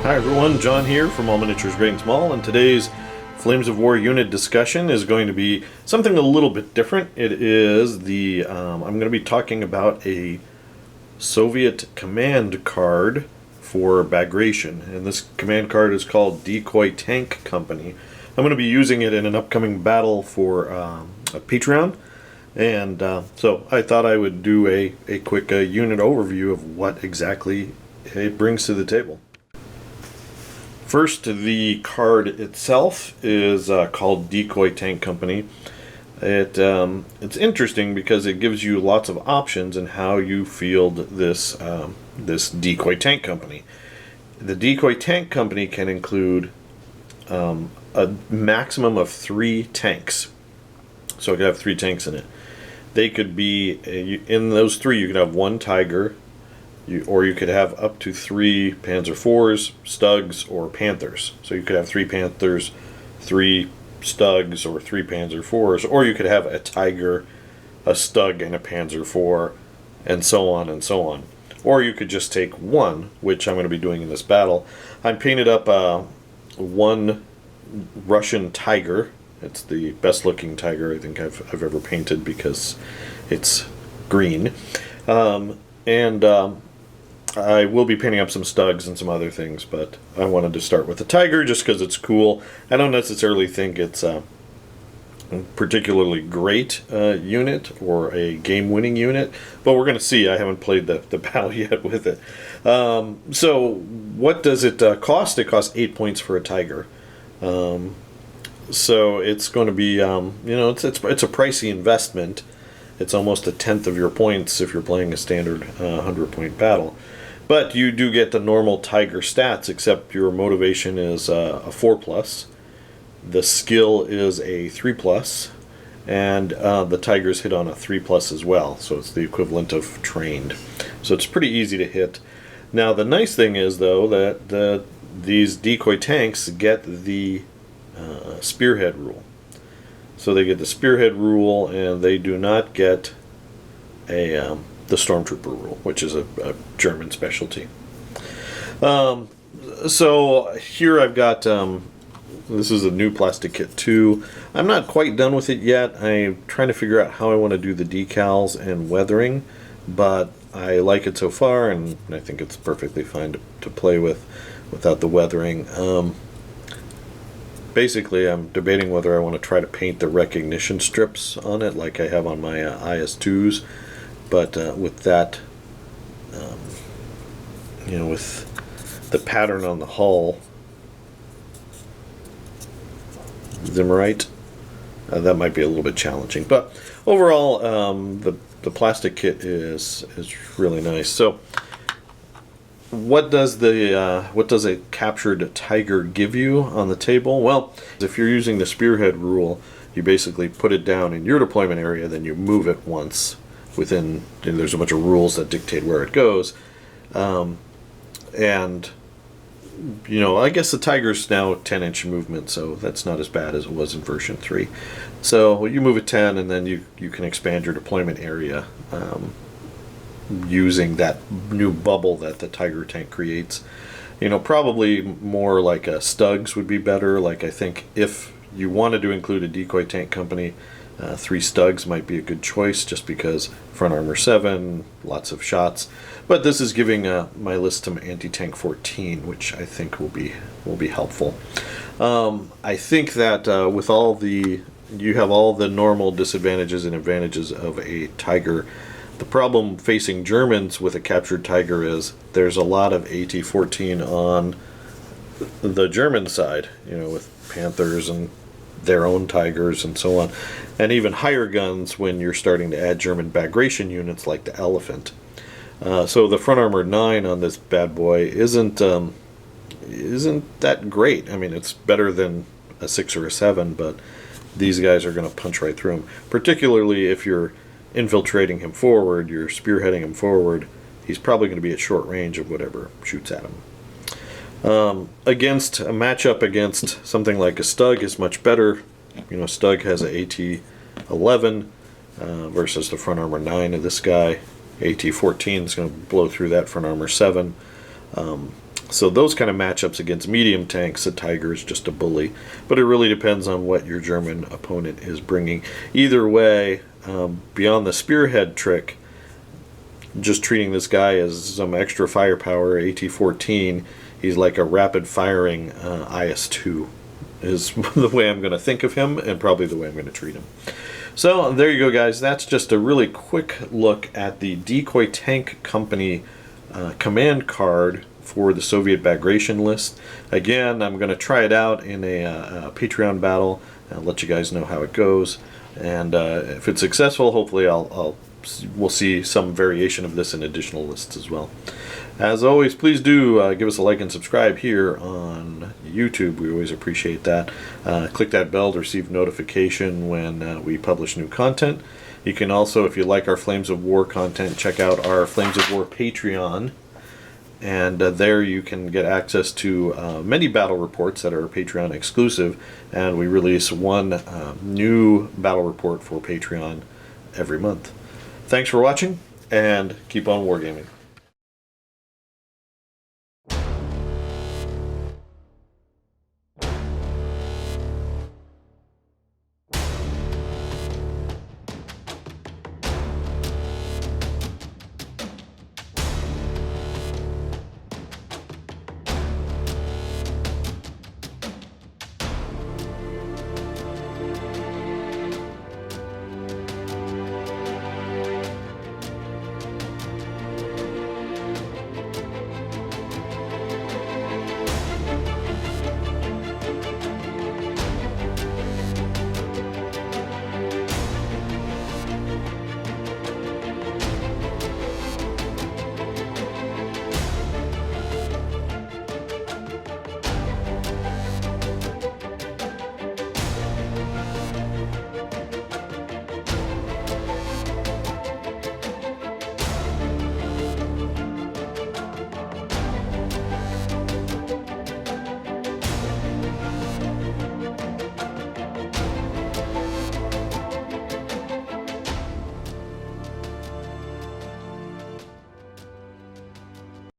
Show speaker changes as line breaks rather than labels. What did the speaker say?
Hi everyone, John here from All Miniatures Great and Small, and today's Flames of War unit discussion is going to be something a little bit different. It is I'm going to be talking about a Soviet command card for Bagration, and this command card is called Decoy Tank Company. I'm going to be using it in an upcoming battle for a Patreon, and so I thought I would do a quick unit overview of what exactly it brings to the table. First, the card itself is called Decoy Tank Company. It's interesting because it gives you lots of options in how you field this Decoy Tank Company. The Decoy Tank Company can include a maximum of 3 tanks. So it could have 3 tanks in it. They could be, in those 3, you could have 1 Tiger, or you could have up to 3 Panzer IVs, Stugs, or Panthers. So you could have 3 Panthers, 3 Stugs, or 3 Panzer IVs, or you could have a Tiger, a Stug, and a Panzer IV, and so on and so on. Or you could just take 1, which I'm going to be doing in this battle. I painted up 1 Russian Tiger. It's the best looking Tiger I think I've ever painted because it's green. I will be painting up some Stugs and some other things, but I wanted to start with the Tiger just because it's cool. I don't necessarily think it's a particularly great unit or a game-winning unit, but we're going to see. I haven't played the battle yet with it. So what does it cost? It costs 8 points for a Tiger. So it's going to be, it's a pricey investment. It's almost a tenth of your points if you're playing a standard 100-point battle. But you do get the normal Tiger stats, except your motivation is a 4+. The skill is a 3+. And the Tigers hit on a 3+ as well. So it's the equivalent of trained. So it's pretty easy to hit. Now the nice thing is, though, that these Decoy Tanks get the Spearhead rule. So they get the Spearhead rule, and they do not get the Stormtrooper rule, which is a German specialty. So here I've got, this is a new plastic kit too. I'm not quite done with it yet. I'm trying to figure out how I want to do the decals and weathering, but I like it so far, and I think it's perfectly fine to play with without the weathering. Basically, I'm debating whether I want to try to paint the recognition strips on it like I have on my IS-2s, but with that, with the pattern on the hull, Zimmerite, that might be a little bit challenging. But overall, the plastic kit is really nice. So what does a captured Tiger give you on the table? Well, if you're using the Spearhead rule, you basically put it down in your deployment area, then you move it once within, and there's a bunch of rules that dictate where it goes. And I guess the Tiger's now 10-inch movement, so that's not as bad as it was in version 3. So you move it 10, and then you can expand your deployment area using that new bubble that the Tiger tank creates. Probably more like a Stugs would be better. Like, I think if you wanted to include a Decoy Tank Company, 3 Stugs might be a good choice, just because front armor 7, lots of shots. But this is giving my list some anti-tank 14, which I think will be helpful. I think that with you have all the normal disadvantages and advantages of a Tiger. The problem facing Germans with a captured Tiger is there's a lot of AT-14 on the German side, with Panthers and their own Tigers and so on, and even higher guns when you're starting to add German Bagration units like the Elephant. So the front armor 9 on this bad boy isn't that great. I mean, it's better than a 6 or a 7, but these guys are going to punch right through him, particularly if you're infiltrating him forward, you're spearheading him forward. He's probably going to be at short range of whatever shoots at him. Against a matchup against something like a Stug is much better. Stug has a AT-11 versus the front armor 9 of this guy. AT-14 is going to blow through that front armor 7. So those kind of matchups against medium tanks, a Tiger is just a bully. But it really depends on what your German opponent is bringing. Either way, beyond the spearhead trick, just treating this guy as some extra firepower, AT-14, he's like a rapid-firing IS-2 is the way I'm going to think of him, and probably the way I'm going to treat him. So there you go, guys. That's just a really quick look at the Decoy Tank Company command card for the Soviet Bagration list. Again, I'm going to try it out in a Patreon battle and let you guys know how it goes. And if it's successful, hopefully we'll see some variation of this in additional lists as well. As always, please do give us a like and subscribe here on YouTube. We always appreciate that. Click that bell to receive notification when we publish new content. You can also, if you like our Flames of War content, check out our Flames of War Patreon. And there you can get access to many battle reports that are Patreon exclusive. And we release one new battle report for Patreon every month. Thanks for watching, and keep on wargaming.